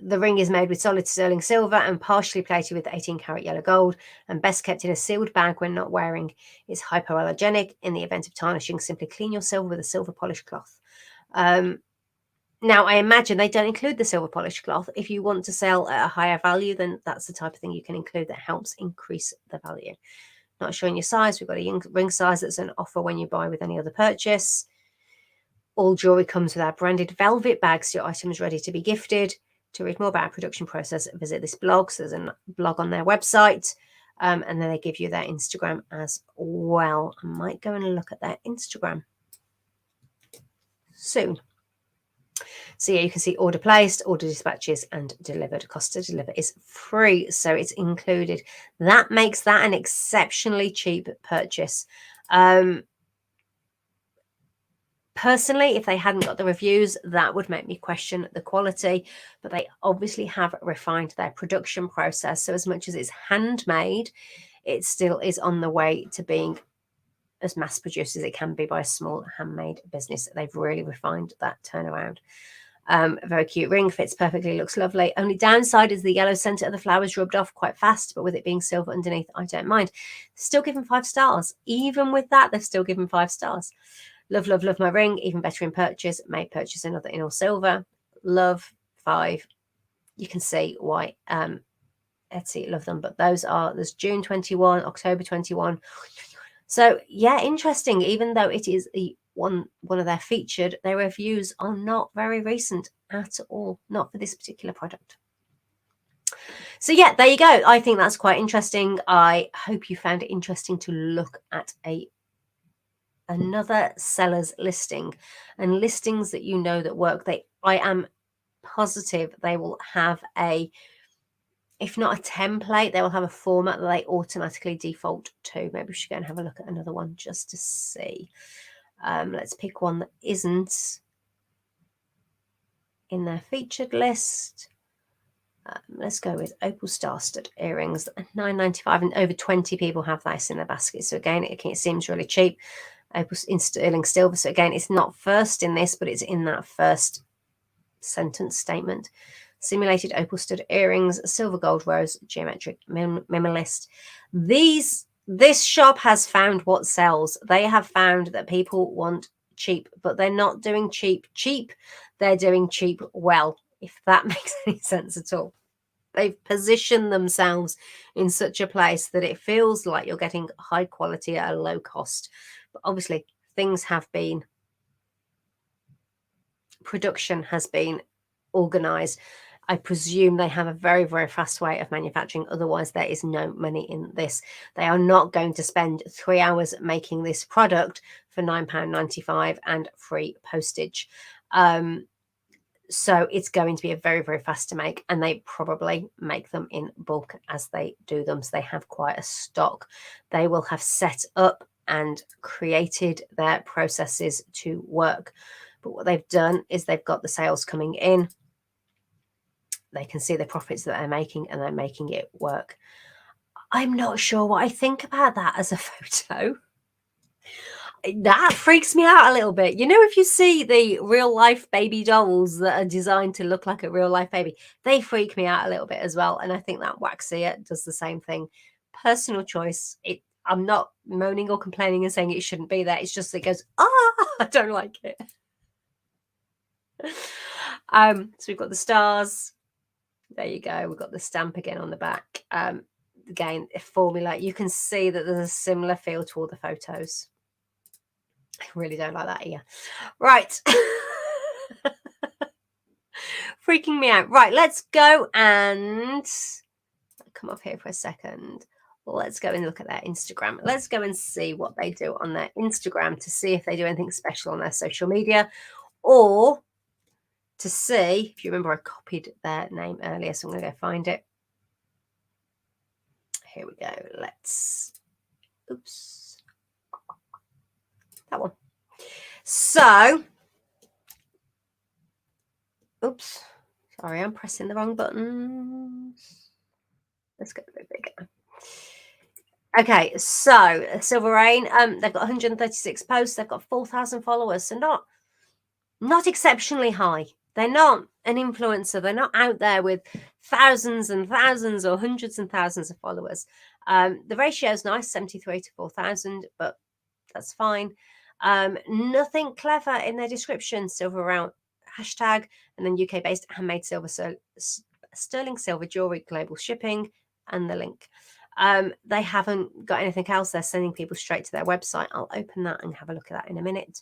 The ring is made with solid sterling silver and partially plated with 18 karat yellow gold and best kept in a sealed bag when not wearing. It's hypoallergenic. In the event of tarnishing, simply clean your silver with a silver polish cloth. Now, I imagine they don't include the silver polish cloth. If you want to sell at a higher value, then that's the type of thing you can include that helps increase the value. Not showing your size. We've got a ring size that's an offer when you buy with any other purchase. All jewelry comes with our branded velvet bags. Your item is ready to be gifted. To read more about our production process, visit this blog. So there's a blog on their website. And then they give you their Instagram as well. I might go and look at their Instagram soon. So yeah, you can see order placed, order dispatches, and delivered. Cost to deliver is free, so it's included. That makes that an exceptionally cheap purchase. Personally, if they hadn't got the reviews, that would make me question the quality, but they obviously have refined their production process. So as much as it's handmade, it still is on the way to being as mass produced as it can be by a small handmade business. They've really refined that turnaround. Very cute ring, fits perfectly, looks lovely. Only downside is the yellow centre of the flowers rubbed off quite fast, but with it being silver underneath, I don't mind. Still given 5 stars. Even with that, they've still given 5 stars. Love, love, love my ring. Even better in purchase. May purchase another in all silver. Love, 5. You can see why Etsy love them. But there's June 21, October 21. So yeah, interesting. Even though it is one of their featured, their reviews are not very recent at all. Not for this particular product. So yeah, there you go. I think that's quite interesting. I hope you found it interesting to look at another seller's listing, and listings that you know that work. I am positive they will have if not a template, they will have a format that they automatically default to. Maybe we should go and have a look at another one just to see. Let's pick one that isn't in their featured list. Let's go with opal star stud earrings, $9.95, and over 20 people have this in their basket. So again, it seems really cheap. Opal in sterling silver. So again, it's not first in this, but it's in that first sentence statement. Simulated opal stud earrings, silver gold rose, geometric minimalist. This shop has found what sells. They have found that people want cheap, but they're not doing cheap. They're doing cheap well, if that makes any sense at all. They've positioned themselves in such a place that it feels like you're getting high quality at a low cost. But obviously, production has been organized. I presume they have a very, very fast way of manufacturing. Otherwise, there is no money in this. They are not going to spend 3 hours making this product for £9.95 and free postage. So it's going to be a very, very fast to make, and they probably make them in bulk as they do them. So they have quite a stock. They will have set up and created their processes to work. But what they've done is they've got the sales coming in. They can see the profits that they're making, and they're making it work. I'm not sure what I think about that as a photo. That freaks me out a little bit. You know, if you see the real life baby dolls that are designed to look like a real life baby, they freak me out a little bit as well. And I think that wax here does the same thing. Personal choice. I'm not moaning or complaining and saying it shouldn't be there. It's just it goes, I don't like it. So we've got the stars. There you go. We've got the stamp again on the back. Again, a formula. You can see that there's a similar feel to all the photos. I really don't like that here. Right. Freaking me out. Right, let's go and come up here for a second. Let's go and look at their Instagram. Let's go and see what they do on their Instagram to see if they do anything special on their social media, or to see, if you remember, I copied their name earlier, so I'm going to go find it. Here we go. Oops. That one. So, oops. Sorry, I'm pressing the wrong buttons. Let's get a bit bigger. Okay, so Silver Rain, they've got 136 posts. They've got 4,000 followers, so not exceptionally high. They're not an influencer. They're not out there with thousands and thousands or hundreds and thousands of followers. The ratio is nice, 73 to 4,000, but that's fine. Nothing clever in their description. Silver round hashtag, and then UK-based handmade silver, so sterling silver jewelry, global shipping, and the link. They haven't got anything else. They're sending people straight to their website. I'll open that and have a look at that in a minute.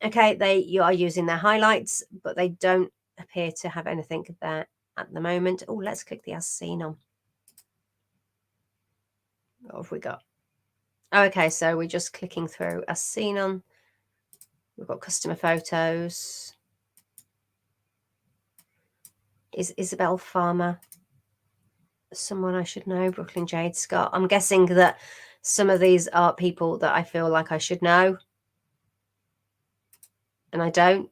Okay, you are using their highlights, but they don't appear to have anything there at the moment. Oh, let's click the as seen on. What have we got? Okay, so we're just clicking through as seen on. We've got customer photos. Is Isabel Farmer someone I should know? Brooklyn Jade Scott. I'm guessing that some of these are people that I feel like I should know. and I don't.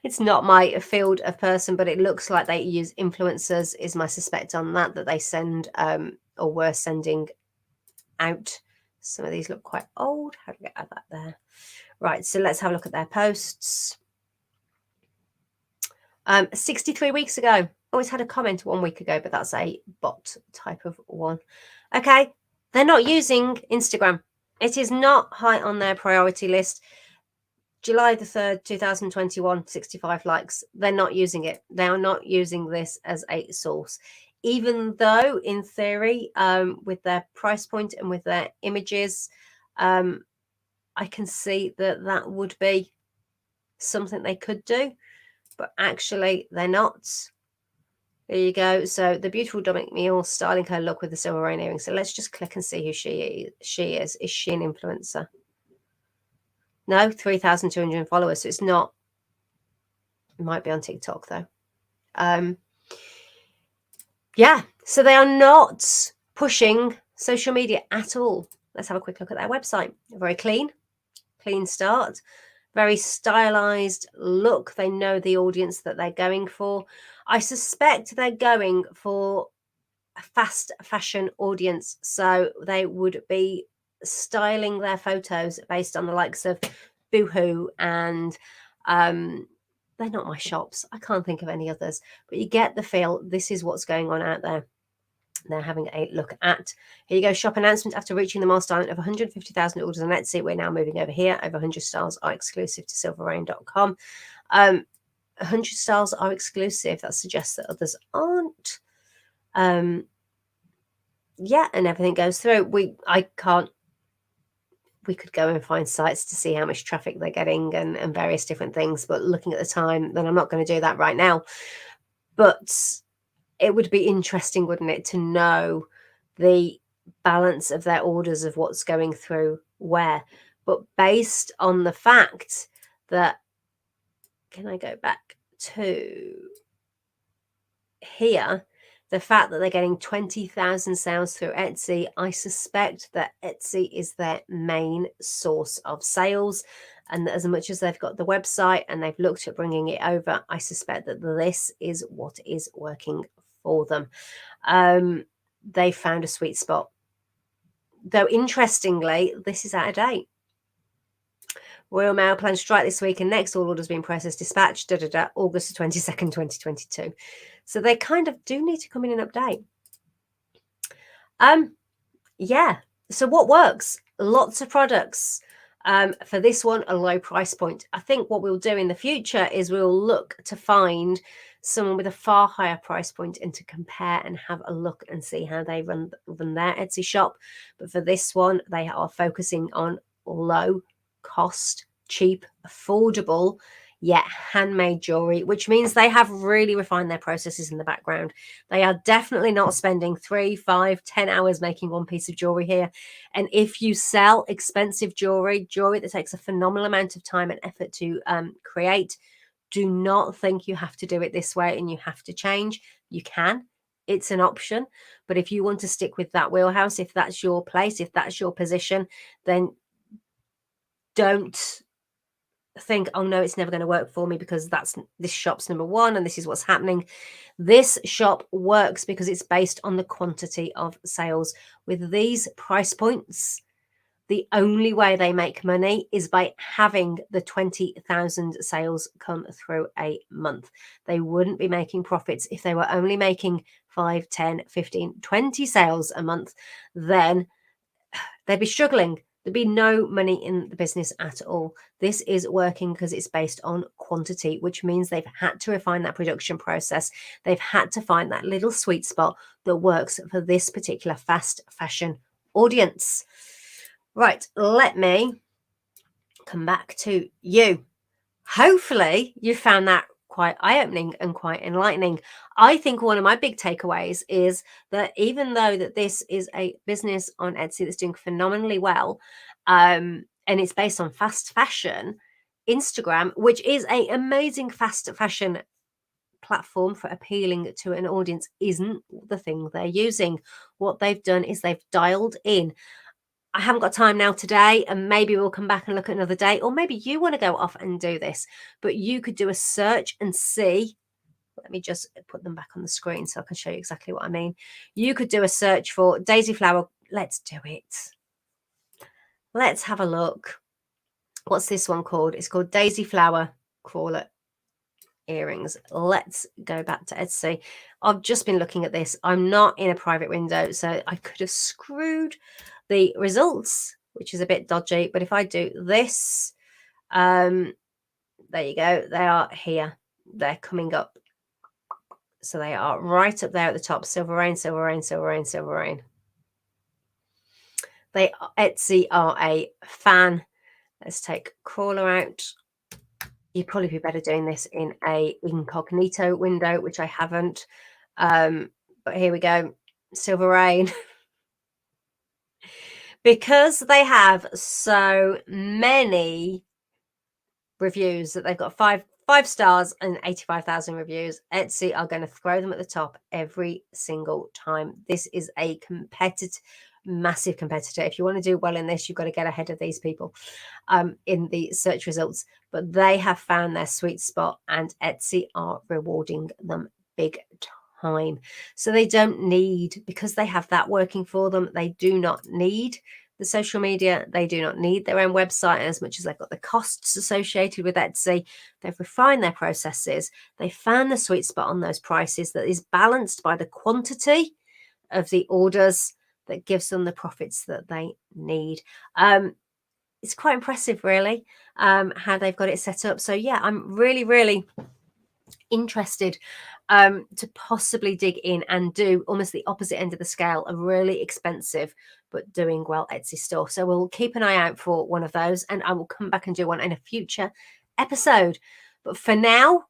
It's not my field of person, but it looks like they use influencers is my suspect on that they send or were sending out. Some of these look quite old. How do we get out of that there? Right, so let's have a look at their posts. 63 weeks ago. Always had a comment 1 week ago, but that's a bot type of one. Okay, they're not using Instagram. It is not high on their priority list. July the 3rd, 2021, 65 likes. They're not using it. They are not using this as a source. Even though, in theory, with their price point and with their images, I can see that that would be something they could do. But actually, they're not. There you go. So the beautiful Dominic Mule styling her look with the silver rain earrings. So let's just click and see who she is. Is she an influencer? No, 3,200 followers. So it's not. It might be on TikTok though. Yeah. So they are not pushing social media at all. Let's have a quick look at their website. Very clean start. Very stylized look. They know the audience that they're going for. I suspect they're going for a fast fashion audience. So they would be styling their photos based on the likes of Boohoo and they're not my shops. I can't think of any others, but you get the feel this is what's going on out there. They're having a look at. Here you go. Shop announcement. After reaching the milestone of 150,000 orders on Etsy, we're now moving over here. Over 100 styles are exclusive to silverrain.com. 100 styles are exclusive. That suggests that others aren't. Yeah, and everything goes through. We could go and find sites to see how much traffic they're getting and various different things. But looking at the time, then I'm not going to do that right now. But it would be interesting, wouldn't it, to know the balance of their orders of what's going through where. But based on the fact that, can I go back to here? The fact that they're getting 20,000 sales through Etsy, I suspect that Etsy is their main source of sales. And as much as they've got the website and they've looked at bringing it over, I suspect that this is what is working for them. They found a sweet spot. Though, interestingly, this is out of date. Royal Mail plans strike this week and next. All orders being processed, dispatched, August 22nd, 2022. So they kind of do need to come in and update. Yeah. So what works? Lots of products. For this one, a low price point. I think what we'll do in the future is we'll look to find someone with a far higher price point and to compare and have a look and see how they run their Etsy shop. But for this one, they are focusing on low cost, cheap, affordable, yet handmade jewelry, which means they have really refined their processes in the background. They are definitely not spending 3, 5, 10 hours making one piece of jewelry here. And if you sell expensive jewelry that takes a phenomenal amount of time and effort to create, do not think you have to do it this way and you have to change. You can. It's an option. But if you want to stick with that wheelhouse, if that's your place, if that's your position, then don't think, oh no, it's never going to work for me because this shop's number one and this is what's happening. This shop works because it's based on the quantity of sales. With these price points, the only way they make money is by having the 20,000 sales come through a month. They wouldn't be making profits if they were only making 5, 10, 15, 20 sales a month. Then they'd be struggling. There'd be no money in the business at all. This is working because it's based on quantity, which means they've had to refine that production process. They've had to find that little sweet spot that works for this particular fast fashion audience. Right, let me come back to you. Hopefully you found that quite eye-opening and quite enlightening. I think one of my big takeaways is that even though that this is a business on Etsy that's doing phenomenally well, and it's based on fast fashion, Instagram, which is an amazing fast fashion platform for appealing to an audience, isn't the thing they're using. What they've done is they've dialed in I haven't got time now today, and maybe we'll come back and look at another day, or maybe you want to go off and do this, but you could do a search and see. Let me just put them back on the screen so I can show you exactly what I mean. You could do a search for daisy flower. Let's do it. Let's have a look. What's this one called? It's called daisy flower crawler earrings. Let's go back to Etsy. I've just been looking at this. I'm not in a private window, so I could have screwed the results, which is a bit dodgy. But if I do this, there you go. They are here. They're coming up. So they are right up there at the top. Silver Rain, Silver Rain, Silver Rain, Silver Rain. Etsy are a fan. Let's take crawler out. You'd probably be better doing this in a incognito window, which I haven't. But here we go. Silver Rain. Because they have so many reviews that they've got five stars and 85,000 reviews, Etsy are going to throw them at the top every single time. This is a massive competitor. If you want to do well in this, you've got to get ahead of these people in the search results. But they have found their sweet spot, and Etsy are rewarding them big time. So they don't need, because they have that working for them, they do not need the social media. They do not need their own website as much as they've got the costs associated with Etsy. They've refined their processes. They found the sweet spot on those prices that is balanced by the quantity of the orders that gives them the profits that they need. It's quite impressive, really, how they've got it set up. So yeah, I'm really, really interested to possibly dig in and do almost the opposite end of the scale, a really expensive but doing well Etsy store. So we'll keep an eye out for one of those, and I will come back and do one in a future episode. But for now,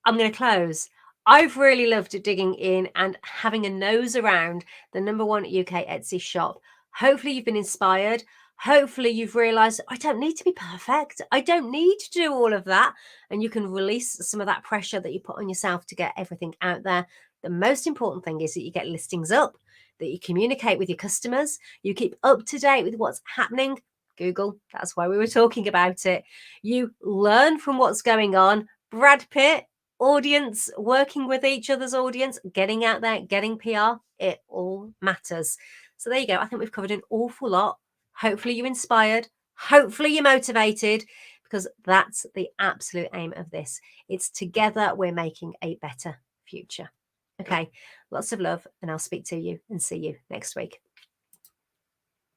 I'm going to close. I've really loved digging in and having a nose around the #1 UK Etsy shop. Hopefully you've been inspired. Hopefully you've realized I don't need to be perfect. I don't need to do all of that. And you can release some of that pressure that you put on yourself to get everything out there. The most important thing is that you get listings up, that you communicate with your customers, you keep up to date with what's happening. Google, that's why we were talking about it. You learn from what's going on. Brad Pitt, audience, working with each other's audience, getting out there, getting PR, it all matters. So there you go. I think we've covered an awful lot. Hopefully you're inspired. Hopefully you're motivated, because that's the absolute aim of this. It's together we're making a better future. Okay, lots of love, and I'll speak to you and see you next week.